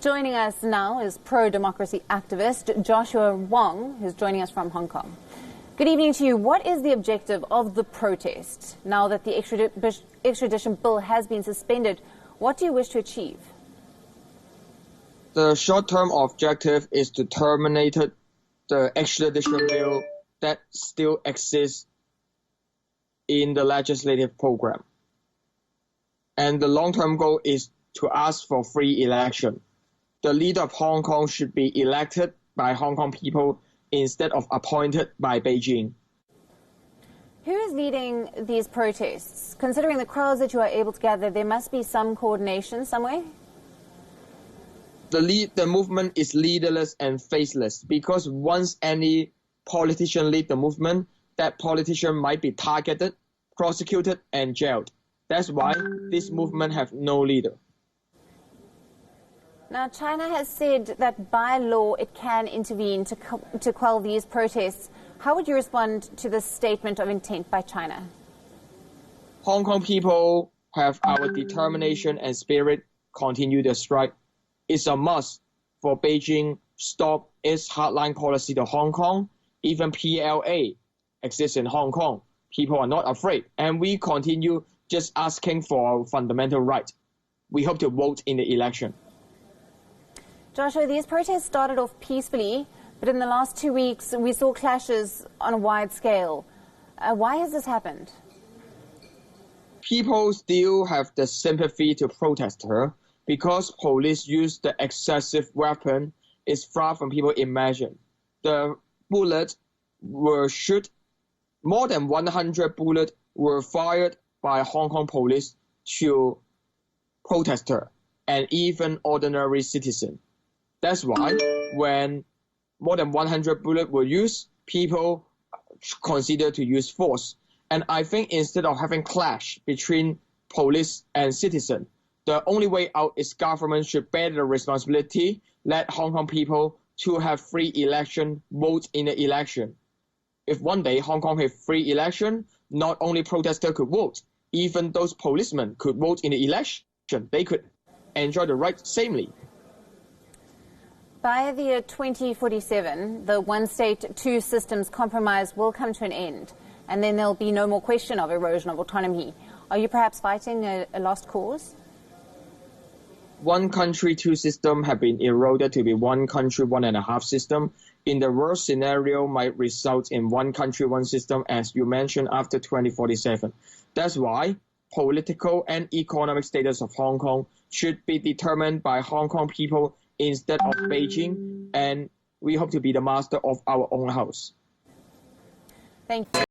Joining us now is pro-democracy activist Joshua Wong, who's joining us from Hong Kong. Good evening to you. What is the objective of the protest now that the extradition bill has been suspended? What do you wish to achieve? The short-term objective is to terminate the extradition bill that still exists in the legislative program. And the long-term goal is to ask for free election. The leader of Hong Kong should be elected by Hong Kong people instead of appointed by Beijing. Who is leading these protests? Considering the crowds that you are able to gather, there must be some coordination somewhere? The movement is leaderless and faceless because once any politician lead the movement, that politician might be targeted, prosecuted, and jailed. That's why this movement have no leader. Now, China has said that by law it can intervene to quell these protests. How would you respond to this statement of intent by China? Hong Kong people have our determination and spirit continue the strike. It's a must for Beijing stop its hardline policy to Hong Kong. Even PLA exists in Hong Kong. People are not afraid, and we continue just asking for our fundamental right. We hope to vote in the election. Joshua, these protests started off peacefully, but in the last 2 weeks we saw clashes on a wide scale. Why has this happened? People still have the sympathy to protest her because police use the excessive weapon is far from people imagine. The bullets were shot, more than 100 bullets were fired by Hong Kong police to protester and even ordinary citizens. That's why when more than 100 bullets were used, people consider to use force. And I think instead of having clash between police and citizen, the only way out is government should bear the responsibility, let Hong Kong people to have free election, vote in the election. If one day Hong Kong have free election, not only protesters could vote, even those policemen could vote in the election. They could enjoy the right samely. By the year 2047, the one state, two systems compromise will come to an end, and then there'll be no more question of erosion of autonomy. Are you perhaps fighting a lost cause? One country, two system have been eroded to be one country, one and a half system. In the worst scenario might result in one country, one system, as you mentioned, after 2047. That's why political and economic status of Hong Kong should be determined by Hong Kong people instead of Beijing, and we hope to be the master of our own house. Thank you.